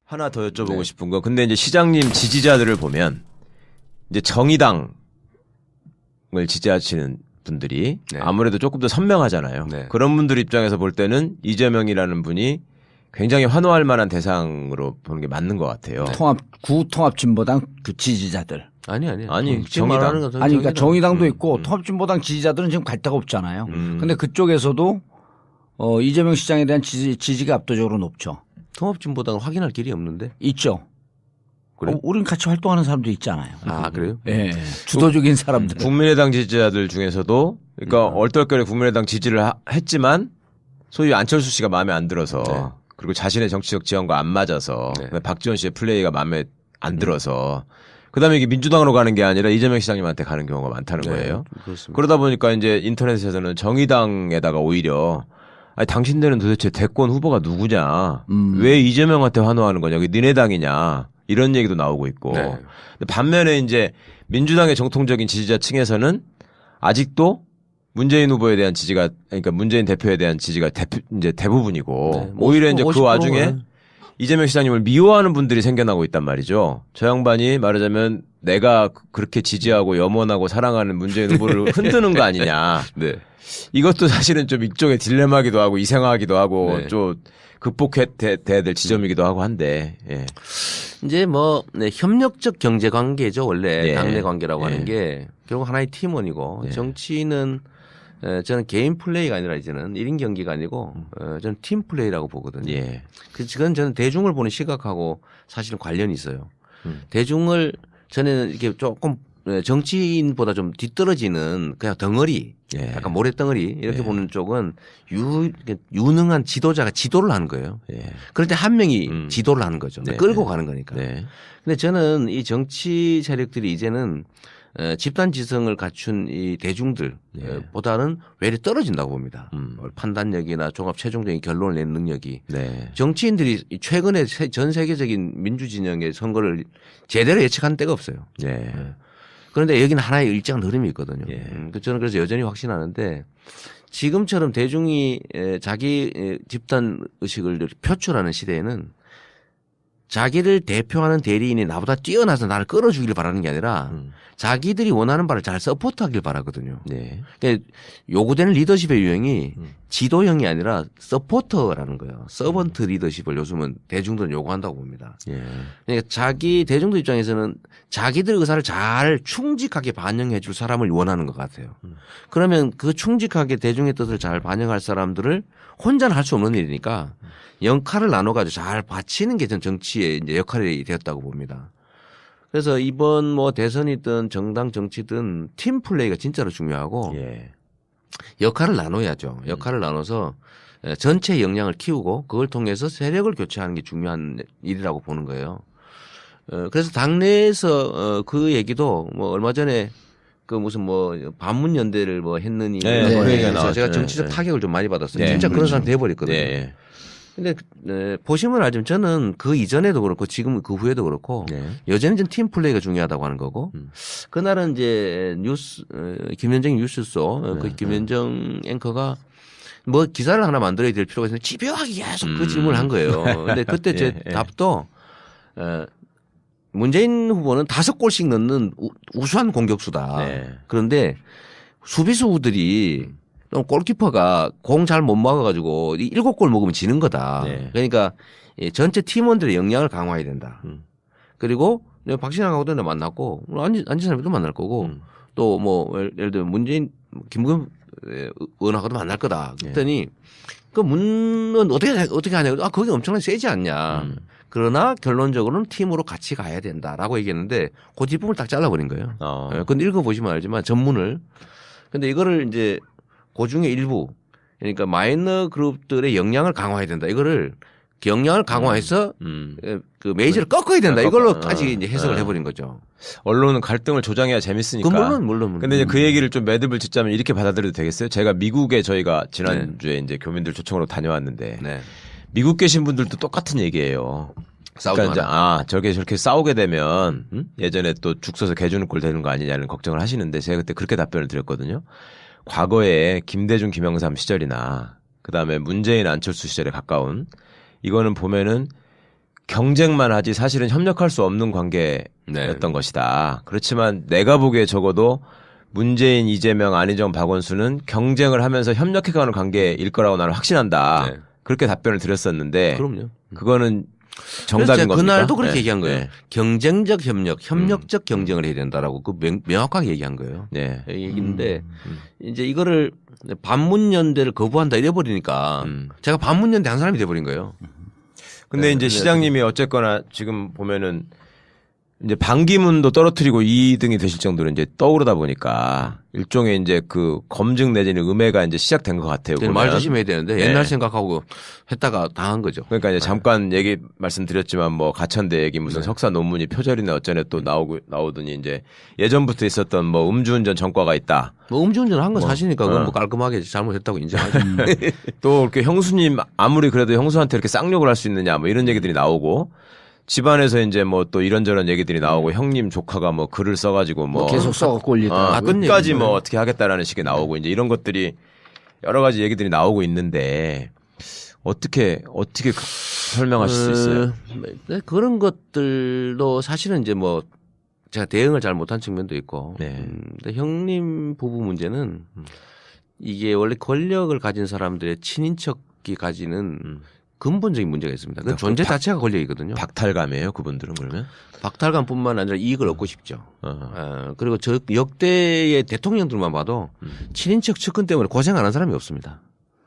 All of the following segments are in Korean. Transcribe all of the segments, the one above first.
하나 더 여쭤보고 싶은 거. 근데 이제 시장님 지지자들을 보면 이제 정의당을 지지하시는 분들이 아무래도 조금 더 선명하잖아요. 그런 분들 입장에서 볼 때는 이재명이라는 분이 굉장히 환호할 만한 대상으로 보는 게 맞는 것 같아요. 구통합진보당 그 지지자들. 아니 정의당. 아니 그러니까 정의당도 있고 통합진보당 지지자들은 지금 갈 데가 없잖아요. 근데 그쪽에서도 이재명 시장에 대한 지지가 압도적으로 높죠. 통합진보당을 확인할 길이 없는데. 있죠. 그래? 우린 같이 활동하는 사람도 있잖아요. 아 그래요? 예. 주도적인 사람들. 국민의당 지지자들 중에서도 그러니까 얼떨결에 국민의당 지지를 했지만 소위 안철수 씨가 마음에 안 들어서 그리고 자신의 정치적 지형과 안 맞아서 박지원 씨의 플레이가 마음에 안 들어서 그다음에 이게 민주당으로 가는 게 아니라 이재명 시장님한테 가는 경우가 많다는 거예요. 그렇습니다. 그러다 보니까 이제 인터넷에서는 정의당에다가 오히려 아니 당신들은 도대체 대권 후보가 누구냐? 왜 이재명한테 환호하는 거냐? 이게 니네 당이냐? 이런 얘기도 나오고 있고. 근데 반면에 이제 민주당의 정통적인 지지자층에서는 아직도 문재인 후보에 대한 지지가 그러니까 문재인 대표에 대한 지지가 이제 대부분이고 오히려 이제 그 와중에 이재명 시장님을 미워하는 분들이 생겨나고 있단 말이죠. 저 양반이 말하자면 내가 그렇게 지지하고 염원하고 사랑하는 문재인 후보를 흔드는 거 아니냐. 이것도 사실은 좀 일종의 딜레마기도 하고 이상하기도 하고 좀 극복해야 될 지점이기도 하고 한데. 이제 뭐 협력적 경제 관계죠. 원래 당내 관계라고 하는 게 결국 하나의 팀원이고 정치는 저는 개인 플레이가 아니라 이제는 1인 경기가 아니고 저는 팀 플레이라고 보거든요. 그건 저는 대중을 보는 시각하고 사실은 관련이 있어요. 대중을 저는 이렇게 조금 정치인보다 좀 뒤떨어지는 그냥 덩어리, 약간 모래덩어리 이렇게 보는 쪽은 유능한 지도자가 지도를 하는 거예요. 그럴 때 한 명이 지도를 하는 거죠. 끌고 가는 거니까. 근데 저는 이 정치 세력들이 이제는 집단 지성을 갖춘 이 대중들 보다는 외려 떨어진다고 봅니다. 판단력이나 종합 최종적인 결론을 내는 능력이. 정치인들이 최근에 전 세계적인 민주진영의 선거를 제대로 예측한 때가 없어요. 그런데 여기는 하나의 일정한 흐름이 있거든요. 저는 그래서 여전히 확신하는데 지금처럼 대중이 자기 집단 의식을 표출하는 시대에는 자기를 대표하는 대리인이 나보다 뛰어나서 나를 끌어주기를 바라는 게 아니라 자기들이 원하는 바를 잘 서포트하길 바라거든요. 그러니까 요구되는 리더십의 유형이 지도형이 아니라 서포터라는 거예요. 서번트 리더십을 요즘은 대중들은 요구한다고 봅니다. 그러니까 대중들 입장에서는 자기들 의사를 잘 충직하게 반영해 줄 사람을 원하는 것 같아요. 그러면 그 충직하게 대중의 뜻을 잘 반영할 사람들을 혼자는 할 수 없는 일이니까 역할을 나눠가지고 잘 바치는 게 전 정치의 이제 역할이 되었다고 봅니다. 그래서 이번 뭐 대선이든 정당 정치든 팀 플레이가 진짜로 중요하고 역할을 나눠야죠. 역할을 나눠서 전체 역량을 키우고 그걸 통해서 세력을 교체하는 게 중요한 일이라고 보는 거예요. 그래서 당내에서 그 얘기도 뭐 얼마 전에 그 무슨 뭐 반문연대를 뭐 했느니 제가 정치적 타격을 좀 많이 받았어요. 진짜 그런 사람 돼버렸거든요. 근데 보시면 알지만 저는 그 이전에도 그렇고 지금 그 후에도 그렇고 여전히 좀 팀 플레이가 중요하다고 하는 거고 그날은 이제 김현정 뉴스소 그 김현정 앵커가 뭐 기사를 하나 만들어야 될 필요가 있는데 집요하게 계속 그 질문을 한 거예요. 근데 그때 제 답도 문재인 후보는 5골씩 넣는 우수한 공격수다. 그런데 수비수들이 골키퍼가 공 잘 못 막아가지고 7골 먹으면 지는 거다. 그러니까 전체 팀원들의 역량을 강화해야 된다. 그리고 박신양하고도 만났고 안지사님도 만날 거고 또 뭐 예를 들면 문재인 김부겸 의원하고도 만날 거다. 그랬더니 그 문은 어떻게 하냐. 거기 엄청나게 세지 않냐. 그러나 결론적으로는 팀으로 같이 가야 된다라고 얘기했는데 그 뒷부분을 딱 잘라버린 거예요. 그건 읽어보시면 알지만 전문을. 근데 이거를 이제 그 중에 일부 그러니까 마이너 그룹들의 역량을 강화해야 된다. 이거를 역량을 강화해서 그 메이저를 꺾어야 된다. 이걸로까지 이제 해석을 해버린 거죠. 언론은 갈등을 조장해야 재밌으니까. 물론. 근데 이제 그 얘기를 좀 매듭을 짓자면 이렇게 받아들여도 되겠어요? 제가 미국에 저희가 지난주에 이제 교민들 초청으로 다녀왔는데 미국 계신 분들도 똑같은 얘기예요. 그러니까 이제 저렇게 싸우게 되면 예전에 또 죽 서서 개 주는 꼴 되는 거 아니냐는 걱정을 하시는데 제가 그때 그렇게 답변을 드렸거든요. 과거에 김대중 김영삼 시절이나 그다음에 문재인 안철수 시절에 가까운 이거는 보면은 경쟁만 하지 사실은 협력할 수 없는 관계였던 것이다. 그렇지만 내가 보기에 적어도 문재인, 이재명, 안희정, 박원순은 경쟁을 하면서 협력해가는 관계일 거라고 나는 확신한다. 네. 그렇게 답변을 드렸었는데 그럼요. 그거는 정답인 겁니까? 그날도 그렇게 네. 얘기한 거예요. 네. 경쟁적 협력, 협력적 경쟁을 해야 된다라고 명확하게 얘기한 거예요. 네. 얘기인데 이제 이거를 반문연대를 거부한다 이래버리니까 제가 반문연대 한 사람이 돼버린 거예요. 근데 이제 시장님이 어쨌거나 지금 보면은 이제 반기문도 떨어뜨리고 2등이 되실 정도로 이제 떠오르다 보니까 일종의 이제 그 검증 내지는 음해가 이제 시작된 것 같아요. 말 조심해야 되는데 네. 옛날 생각하고 했다가 당한 거죠. 그러니까 이제 잠깐 얘기 말씀드렸지만 뭐 가천대 얘기 무슨 석사 논문이 표절이네 어쩌네 또 나오더니 이제 예전부터 있었던 뭐 음주운전 전과가 있다. 뭐 음주운전 한 건 사실이니까 그건 뭐 깔끔하게 잘못했다고 인정하죠. 또 이렇게 형수님 아무리 그래도 형수한테 이렇게 쌍욕을 할 수 있느냐 뭐 이런 얘기들이 나오고 집안에서 이제 뭐 또 이런저런 얘기들이 나오고 형님 조카가 뭐 글을 써가지고 뭐 계속 써갖고 올리다. 끝까지 뭐 어떻게 하겠다라는 식의 나오고 이제 이런 것들이 여러 가지 얘기들이 나오고 있는데 어떻게 설명하실 수 있어요? 네, 그런 것들도 사실은 이제 뭐 제가 대응을 잘 못한 측면도 있고. 네. 근데 형님 부부 문제는 이게 원래 권력을 가진 사람들의 친인척이 가지는 근본적인 문제가 있습니다. 그 존재 자체가 권력이거든요. 박탈감이에요, 그분들은 그러면? 박탈감뿐만 아니라 이익을 얻고 싶죠. 그리고 저 역대의 대통령들만 봐도 친인척 측근 때문에 고생 안 한 사람이 없습니다.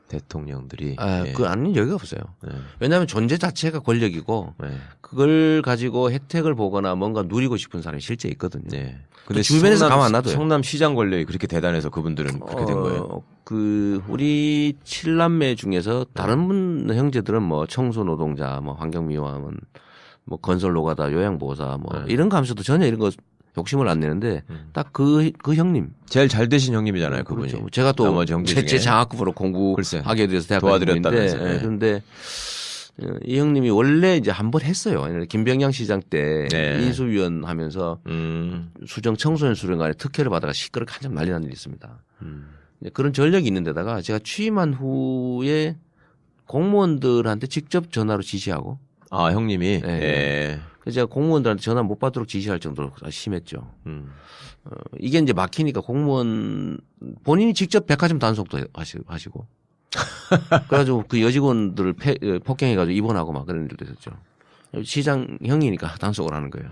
대통령들이. 그 아닌 여기가 없어요. 네. 왜냐하면 존재 자체가 권력이고 네. 그걸 가지고 혜택을 보거나 뭔가 누리고 싶은 사람이 실제 있거든요. 네. 근데 주변에서 가만 안 놔둬요. 성남 시장 권력이 그렇게 대단해서 그분들은 그렇게 된 거예요. 그 우리 7남매 중에서 다른 형제들은 뭐 청소 노동자, 뭐 환경미화원, 뭐 건설 노가다, 요양보호사, 뭐 이런 거 하면서도 전혀 이런 거 욕심을 안 내는데 딱 그 형님 제일 잘 되신 형님이잖아요, 그분이. 그렇죠. 제가 또 나머지 형제 제 중에. 장학금으로 공부하게 돼서 대학 도와드렸다면서요. 네. 그런데 이 형님이 원래 이제 한 번 했어요. 김병양 시장 때 네. 인수위원 하면서 수정 청소년 수련관에 특혜를 받아가 시끄럽게 한참 난리 난 일이 있습니다. 그런 전력이 있는 데다가 제가 취임한 후에 공무원들한테 직접 전화로 지시하고 아, 형님이? 네. 예. 그래서 제가 공무원들한테 전화 못 받도록 지시할 정도로 심했죠. 이게 이제 막히니까 공무원 본인이 직접 백화점 단속도 하시고 그래가지고 그 여직원들을 폭행해가지고 입원하고 막 그런 일도 있었죠. 시장 형이니까 단속을 하는 거예요.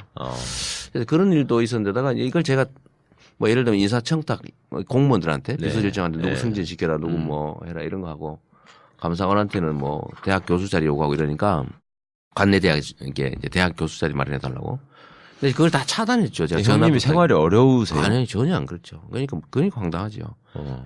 그래서 그런 일도 있었는데다가 이걸 제가 뭐 예를 들면 인사청탁 공무원들한테 네. 비서실장한테 누구 승진시켜라 누구 뭐 해라 이런 거 하고 감사관한테는 뭐 대학 교수 자리 요구하고 이러니까 관내 대학 이게 이제 대학 교수 자리 마련해 달라고. 근데 그걸 다 차단했죠. 제가 형님이 생활이 어려우세요? 아니 전혀 안 그렇죠. 그러니까 황당하죠.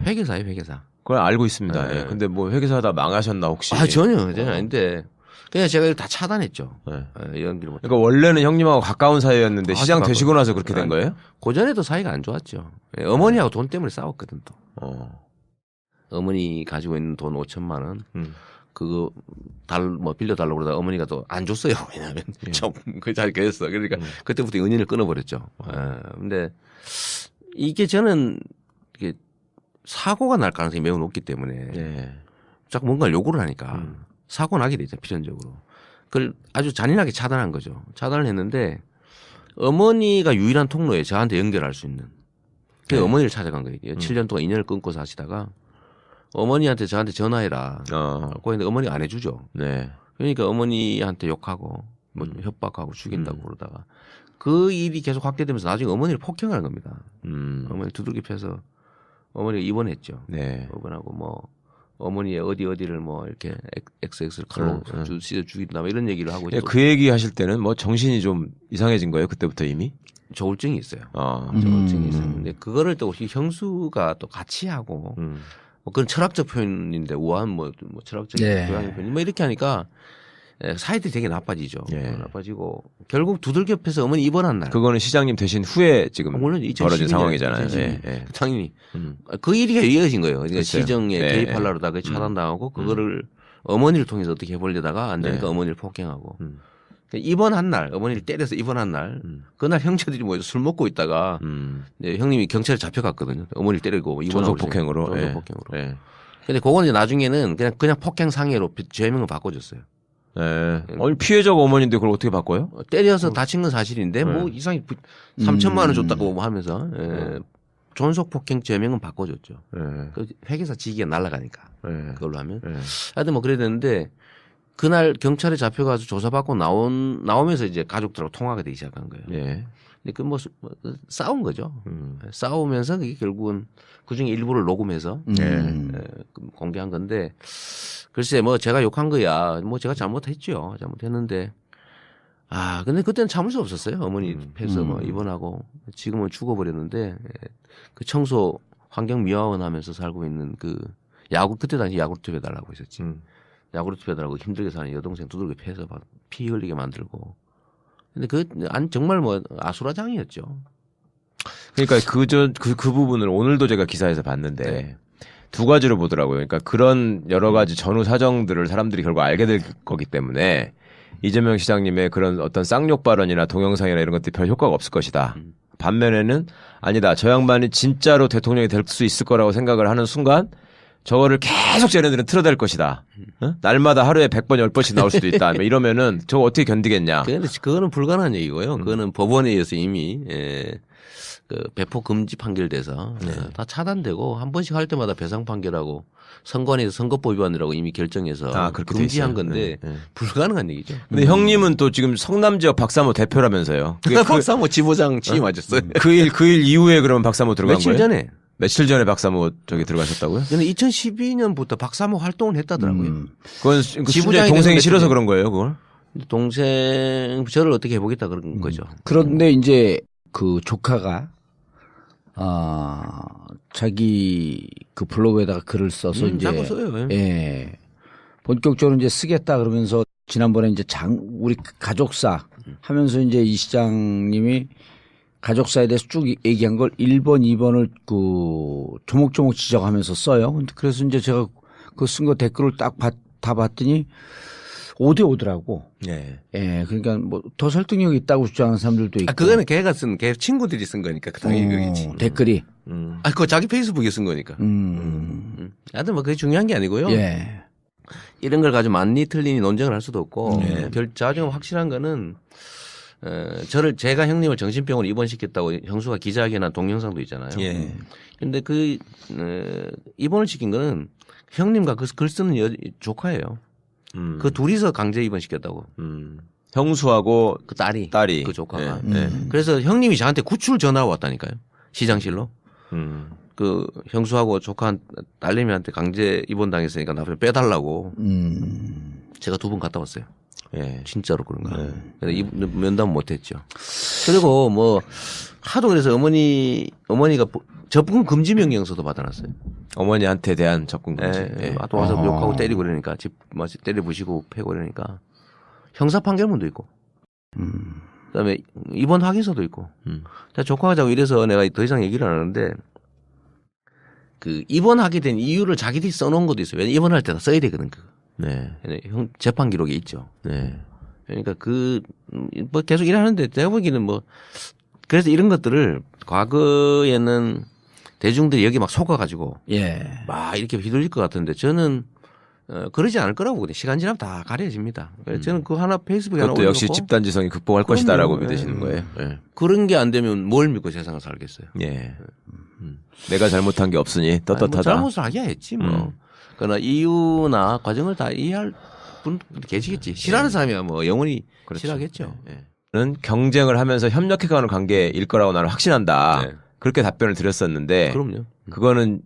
회계사예요, 회계사. 그걸 알고 있습니다. 네. 예. 근데 뭐 회계사다 망하셨나 혹시? 전혀 아닌데 그냥 제가 이걸 다 차단했죠. 네. 이런 길 못. 그러니까 원래는 형님하고 가까운 사이였는데 시장 되시고 나서 그렇게 된 거예요? 고전에도 사이가 안 좋았죠. 어머니하고 돈 때문에 싸웠거든 또. 어머니 가지고 있는 돈 5천만 원. 그거 뭐 빌려달라고 그러다가 어머니가 또 안 줬어요. 왜냐하면 좀 잘 그랬어. 그러니까 그때부터 연인을 끊어버렸죠. 근데 이게 저는 이게 사고가 날 가능성이 매우 높기 때문에 자꾸 뭔가를 요구를 하니까 사고 나게 되죠. 필연적으로. 그걸 아주 잔인하게 차단한 거죠. 차단을 했는데 어머니가 유일한 통로에 저한테 연결할 수 있는. 그래서 어머니를 찾아간 거예요. 7년 동안 인연을 끊고 사시다가 어머니한테 저한테 전화해라. 그거 했는데 어머니가 안 해주죠. 네. 그러니까 어머니한테 욕하고 뭐 협박하고 죽인다고 그러다가 그 일이 계속 확대되면서 나중에 어머니를 폭행하는 겁니다. 어머니 두들겨 패서 어머니가 입원했죠. 네. 입원하고 뭐 어머니의 어디를 뭐 이렇게 XX를 칼로 찢어 죽인다 뭐 이런 얘기를 하고 그 얘기 하실 때는 뭐 정신이 좀 이상해진 거예요? 그때부터 이미? 조울증이 있어요. 조울증이 있어요. 근데 그거를 또 형수가 또 같이 하고 뭐 그런 철학적 표현인데 우아한 뭐 철학적인 교양의 표현 뭐 이렇게 하니까 사이들이 되게 나빠지죠. 나빠지고 결국 두들겨 패서 어머니 입원한 날. 그거는 시장님 되신 후에 지금 물론 벌어진 상황이잖아요. 당연히 그 일이 이어진 거예요. 그러니까 그렇죠. 시정에 개입하려다가 차단당하고 그거를 어머니를 통해서 어떻게 해보려다가 안 되니까 어머니를 폭행하고 입원한 날 어머니를 때려서 입원한 날 그날 형제들이 모여서 술 먹고 있다가 형님이 경찰에 잡혀갔거든요. 어머니를 때리고 입원하고 존속폭행으로. 존속폭행으로. 근데 그거는 이제 나중에는 그냥 폭행 상해로 죄명을 바꿔줬어요. 네. 아니 피해자가 어머니인데 그걸 어떻게 바꿔요? 때려서 다친 건 사실인데 뭐 이상히 3천만 원 줬다고 뭐 하면서 존속 폭행 죄명은 바꿔줬죠. 그 회계사 직위가 날아가니까 그걸로 하면. 하여튼 뭐 그래야 되는데 그날 경찰에 잡혀가서 조사받고 나오면서 이제 가족들하고 통화가 되기 시작한 거예요. 근데 그 뭐 싸운 거죠. 싸우면서 그게 결국은 그 중에 일부를 녹음해서 공개한 건데 글쎄 뭐 제가 욕한 거야. 뭐 제가 잘못했죠. 잘못했는데 근데 그때는 참을 수 없었어요. 어머니 패서 뭐 입원하고 지금은 죽어버렸는데 그 청소 환경미화원 하면서 살고 있는 그 그때 당시 야구르트 배달하고 있었지. 야구르트 배달하고 힘들게 사는 여동생 두들겨 패서 피 흘리게 만들고. 근데 정말 뭐 아수라장이었죠. 그러니까 그 부분을 오늘도 제가 기사에서 봤는데 두 가지로 보더라고요. 그러니까 그런 여러 가지 전후 사정들을 사람들이 결국 알게 될 거기 때문에 이재명 시장님의 그런 어떤 쌍욕 발언이나 동영상이나 이런 것들이 별 효과가 없을 것이다. 반면에는 아니다. 저 양반이 진짜로 대통령이 될 수 있을 거라고 생각을 하는 순간 저거를 계속 쟤네들은 틀어댈 것이다. 날마다 하루에 100번, 10번씩 나올 수도 있다. 이러면은 저거 어떻게 견디겠냐. 그거는 불가능한 얘기고요. 그거는 법원에 의해서 이미 그 배포 금지 판결돼서 다 차단되고 한 번씩 할 때마다 배상 판결하고 선관위에서 선거법 위반이라고 이미 결정해서 금지한 건데 불가능한 얘기죠. 근데 형님은 또 지금 성남 지역 박사모 대표라면서요. 박사모 지부장 취임하셨어요. 그 일 이후에 그러면 박사모 들어간 며칠 거예요? 전에. 며칠 전에 박사모 저기 들어가셨다고요? 저는 2012년부터 박사모 활동을 했다더라고요. 그건 지부장이 동생이 싫어서 그런 거예요, 그걸? 동생 저를 어떻게 해보겠다 그런 거죠. 그런데 이제 그 조카가 자기 그 블로그에다가 글을 써서 이제 자꾸 써요. 예. 본격적으로 이제 쓰겠다 그러면서 지난번에 이제 우리 가족사 하면서 이제 이 시장님이 가족사에 대해서 쭉 얘기한 걸 1번, 2번을 조목조목 지적하면서 써요. 근데 그래서 이제 제가 그 쓴 거 댓글을 다 봤더니 5대5더라고. 예. 예. 그러니까 뭐 더 설득력이 있다고 주장하는 사람들도 있고. 그거는 걔가 걔 친구들이 쓴 거니까 당연히 그러겠지. 댓글이. 그거 자기 페이스북에 쓴 거니까. 하여튼 뭐 그게 중요한 게 아니고요. 예. 이런 걸 가지고 맞니 틀리니 논쟁을 할 수도 없고 자정 확실한 거는 제가 형님을 정신병원에 입원시켰다고 형수가 기자회견한 동영상도 있잖아요. 예. 근데 입원을 시킨 거는 형님과 그 글 쓰는 조카예요. 그 둘이서 강제 입원시켰다고. 형수하고 그 딸이 그 조카가. 그래서 형님이 저한테 구출 전화가 왔다니까요. 시장실로. 그 형수하고 조카 딸내미한테 강제 입원당했으니까 나중에 빼달라고. 제가 2번 갔다 왔어요. 예. 진짜로 그런가. 근데 면담 못했죠. 그리고 뭐 하도 그래서 어머니가 접근 금지 명령서도 받아놨어요. 어머니한테 대한 접근 금지. 예. 또 와서 욕하고 때리고 그러니까 집 때려 부시고 패고 그러니까 형사 판결문도 있고. 그다음에 입원 확인서도 있고. 조카가 자꾸 이래서 내가 더 이상 얘기를 안 하는데 그 입원하게 된 이유를 자기들이 써놓은 것도 있어요. 왜냐면 입원할 때 다 써야 되거든. 네. 재판 기록에 있죠. 네. 그러니까 뭐 계속 일하는데 내가 보기에는 뭐 그래서 이런 것들을 과거에는 대중들이 여기 막 속아가지고 막 이렇게 휘둘릴 것 같은데 저는 그러지 않을 거라고 보거든요. 시간 지나면 다 가려집니다. 저는 그 하나 페이스북에 하나 그것도 역시 올려놓고 집단지성이 극복할 것이다라고 믿으시는 거예요. 예. 그런 게 안 되면 뭘 믿고 세상을 살겠어요. 예. 내가 잘못한 게 없으니 떳떳하다. 뭐 잘못을 하기야 했지 뭐. 그러나 이유나 과정을 다 이해할 분들이 계시겠지. 싫어하는 사람이야 뭐 영원히 싫어하겠죠. 는 경쟁을 하면서 협력해가는 관계일 거라고 나는 확신한다. 네. 그렇게 답변을 드렸었는데 그럼요. 그거는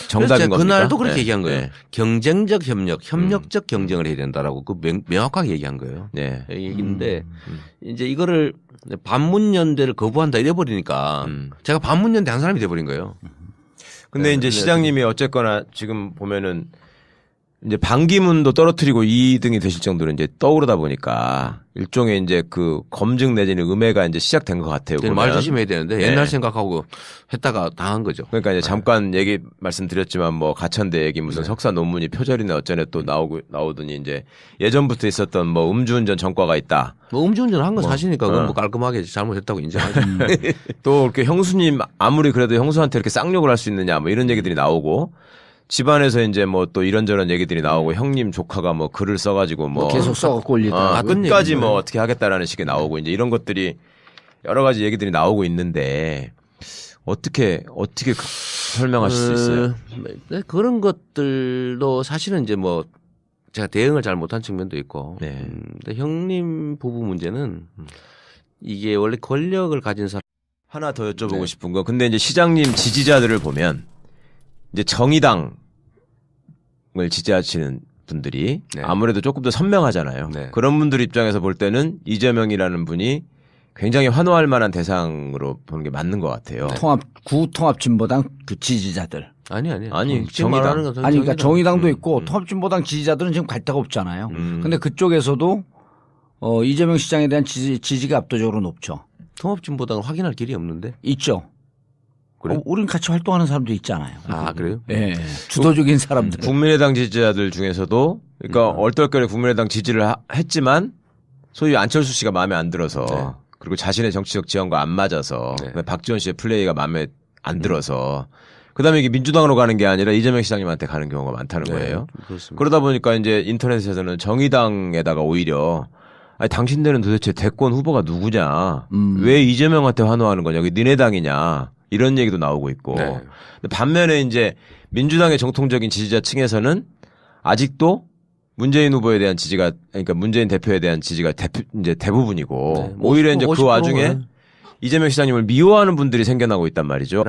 정답인 겁니까? 그날도 그렇게 얘기한 거예요. 네. 경쟁적 협력, 협력적 경쟁을 해야 된다라고 명확하게 얘기한 거예요. 네. 얘기인데 이제 이거를 반문연대를 거부한다 이래버리니까 제가 반문연대 한 사람이 돼버린 거예요. 근데 이제 시장님이 어쨌거나 지금 보면은 이제 반기문도 떨어뜨리고 2등이 되실 정도로 이제 떠오르다 보니까 일종의 이제 그 검증 내지는 음해가 이제 시작된 것 같아요. 말 조심해야 되는데 옛날 생각하고 했다가 당한 거죠. 그러니까 이제 잠깐 말씀드렸지만 뭐 가천대 얘기 무슨 석사 논문이 표절이네 어쩌네 또 나오더니 이제 예전부터 있었던 뭐 음주운전 전과가 있다. 뭐 음주운전 한 건 사실이니까 그건 뭐 깔끔하게 잘못했다고 인정하죠. 또 이렇게 형수님 아무리 그래도 형수한테 이렇게 쌍욕을 할 수 있느냐 뭐 이런 얘기들이 나오고 집안에서 이제 뭐 또 이런저런 얘기들이 나오고 형님 조카가 뭐 글을 써가지고 뭐 계속 써갖고 올리다. 끝까지 뭐 어떻게 하겠다라는 식의 나오고 이제 이런 것들이 여러 가지 얘기들이 나오고 있는데 어떻게 설명하실 수 있어요? 네, 그런 것들도 사실은 이제 뭐 제가 대응을 잘 못한 측면도 있고. 네. 근데 형님 부부 문제는 이게 원래 권력을 가진 사람 하나 더 여쭤보고 네. 싶은 거. 근데 이제 시장님 지지자들을 보면 이제 정의당을 지지하시는 분들이 네. 아무래도 조금 더 선명하잖아요. 네. 그런 분들 입장에서 볼 때는 이재명이라는 분이 굉장히 환호할 만한 대상으로 보는 게 맞는 것 같아요. 구통합진보당 그 지지자들. 아니 아니, 지금 정의당. 말하는 건 아니 그러니까 정의당도 음. 있고 통합진보당 지지자들은 지금 갈 데가 없잖아요. 음. 근데 그쪽에서도 이재명 시장에 대한 지지가 압도적으로 높죠. 통합진보당을 확인할 길이 없는데. 있죠. 그래? 우린 같이 활동하는 사람도 있잖아요. 아 그래요? 예. 주도적인 사람들. 국민의당 지지자들 중에서도 그러니까 얼떨결에 국민의당 지지를 했지만 소위 안철수 씨가 마음에 안 들어서 네. 그리고 자신의 정치적 지형과 안 맞아서 네. 그다음에 박지원 씨의 플레이가 마음에 안 들어서 그다음에 이게 민주당으로 가는 게 아니라 이재명 시장님한테 가는 경우가 많다는 거예요. 그렇습니다. 그러다 보니까 이제 인터넷에서는 정의당에다가 오히려 아니 당신들은 도대체 대권 후보가 누구냐? 왜 이재명한테 환호하는 거냐? 여기 니네 당이냐? 이런 얘기도 나오고 있고. 네. 근데 반면에 이제 민주당의 정통적인 지지자층에서는 아직도 문재인 후보에 대한 지지가 그러니까 문재인 대표에 대한 지지가 이제 대부분이고 네, 뭐 오히려 이제 그 50%는 와중에 이재명 시장님을 미워하는 분들이 생겨나고 있단 말이죠.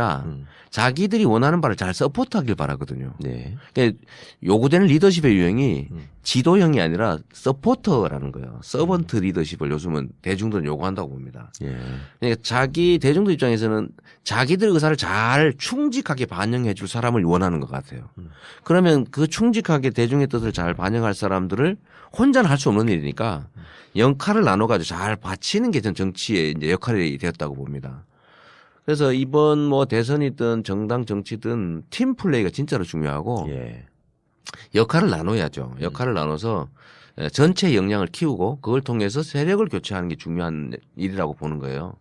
자기들이 원하는 바를 잘 서포트하길 바라거든요. 네. 그러니까 요구되는 리더십의 유형이 지도형이 아니라 서포터라는 거예요. 서번트 리더십을 요즘은 대중들은 요구한다고 봅니다. 예. 그러니까 자기 대중들 입장에서는 자기들 의사를 잘 충직하게 반영해 줄 사람을 원하는 것 같아요. 그러면 그 충직하게 대중의 뜻을 잘 반영할 사람들을 혼자는 할 수 없는 일이니까 역할을 나눠가지고 잘 바치는 게 전 정치의 이제 역할이 되었다고 봅니다. 그래서 이번 뭐 대선이든 정당 정치든 팀 플레이가 진짜로 중요하고 예. 역할을 나눠야죠. 역할을 나눠서 전체 역량을 키우고 그걸 통해서 세력을 교체하는 게 중요한 일이라고 보는 거예요.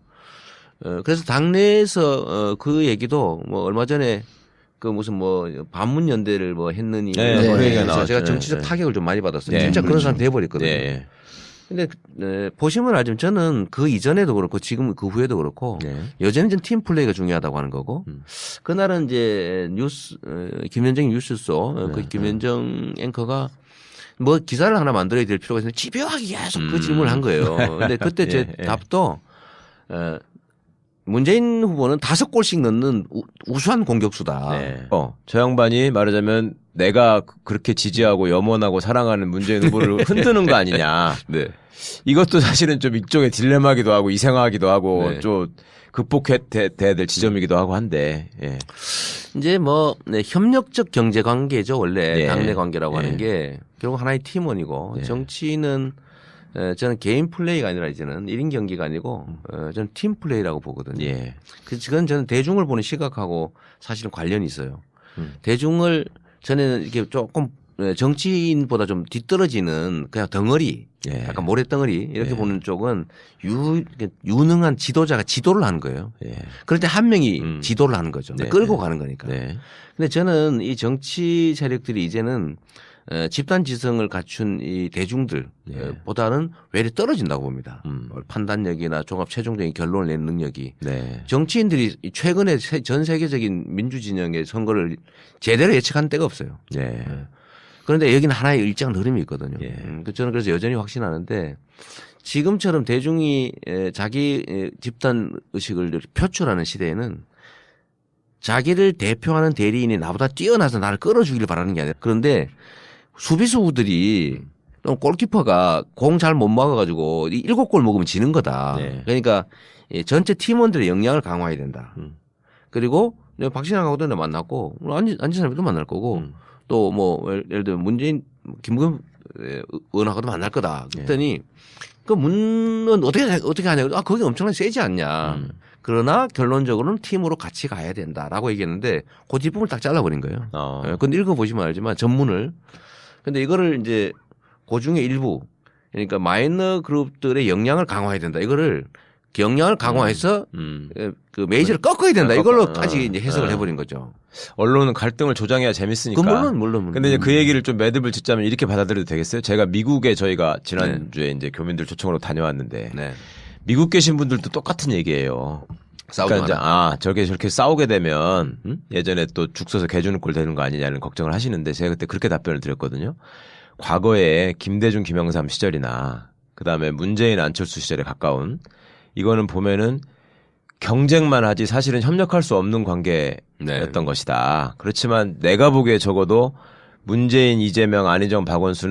그래서 당내에서 그 얘기도 뭐 얼마 전에 그 무슨 뭐 반문연대를 뭐 했느니 네, 그 얘기가 그래서 제가 나왔죠. 정치적 네. 타격을 좀 많이 받았어요. 네, 진짜 그런 그렇죠. 사람 돼버렸거든요. 네. 근데 보시면 알지만 저는 그 이전에도 그렇고 지금 그 후에도 그렇고 네. 여전히 좀 팀 플레이가 중요하다고 하는 거고 그날은 이제 뉴스 김현정 뉴스소 그 김현정 앵커가 뭐 기사를 하나 만들어야 될 필요가 있는데 집요하게 계속 그 질문을 한 거예요. 근데 그때 제 예. 답도 문재인 후보는 5골씩 넣는 우수한 공격수다. 네. 저 양반이 말하자면 내가 그렇게 지지하고 염원하고 사랑하는 문재인 후보를 흔드는 거 아니냐. 네. 이것도 사실은 좀 일종의 딜레마기도 하고 이상하기도 하고 네. 좀 극복해야 될 지점이기도 하고 한데. 예. 이제 뭐 협력적 경제 관계죠. 원래 예. 당내 관계라고 예. 하는 게 결국 하나의 팀원이고 예. 정치는 저는 개인 플레이가 아니라 이제는 1인 경기가 아니고 저는 팀 플레이라고 보거든요. 예. 그건 저는 대중을 보는 시각하고 사실은 관련이 있어요. 대중을 저는 이렇게 조금 정치인보다 좀 뒤떨어지는 그냥 덩어리, 예. 약간 모래덩어리 이렇게 예. 보는 쪽은 유능한 지도자가 지도를 하는 거예요. 예. 그럴 때 한 명이 지도를 하는 거죠. 네. 끌고 가는 거니까. 네. 근데 저는 이 정치 세력들이 이제는 집단 지성을 갖춘 이 대중들 보다는 외려 떨어진다고 봅니다. 판단력이나 종합 최종적인 결론을 내는 능력이. 네. 정치인들이 최근에 전 세계적인 민주진영의 선거를 제대로 예측한 때가 없어요. 예. 그런데 여기는 하나의 일정한 흐름이 있거든요. 예. 저는 그래서 여전히 확신하는데 지금처럼 대중이 자기 집단 의식을 표출하는 시대에는 자기를 대표하는 대리인이 나보다 뛰어나서 나를 끌어주기를 바라는 게 아니라 그런데 수비수들이 골키퍼가 공 잘 못 막아가지고 7골 먹으면 지는 거다. 네. 그러니까 전체 팀원들의 역량을 강화해야 된다. 그리고 박신양하고도 만났고 안지사람도 만날 거고 또 뭐 예를 들면 문재인 김부겸 의원하고도 만날 거다. 그랬더니 그 문은 어떻게 하냐. 아 거기 엄청나게 세지 않냐. 그러나 결론적으로는 팀으로 같이 가야 된다라고 얘기했는데 그 뒷부분을 딱 잘라버린 거예요. 그건 읽어보시면 알지만 전문을. 근데 이거를 이제 그 중에 일부 그러니까 마이너 그룹들의 역량을 강화해야 된다. 이거를 경량을 강화해서 그 메이저를 꺾어야 된다. 이걸로까지 이제 해석을 해버린 거죠. 언론은 갈등을 조장해야 재밌으니까. 물론. 근데 이제 그 얘기를 좀 매듭을 짓자면 이렇게 받아들여도 되겠어요? 제가 미국에 저희가 지난주에 이제 교민들 초청으로 다녀왔는데 네. 미국 계신 분들도 똑같은 얘기예요. 싸우지 그러니까 이제 저게 저렇게 싸우게 되면 예전에 또 죽 써서 개 주는 꼴 되는 거 아니냐는 걱정을 하시는데 제가 그때 그렇게 답변을 드렸거든요. 과거에 김대중, 김영삼 시절이나 그다음에 문재인, 안철수 시절에 가까운 이거는 보면은 경쟁만 하지 사실은 협력할 수 없는 관계였던 것이다. 그렇지만 내가 보기에 적어도 문재인, 이재명, 안희정, 박원순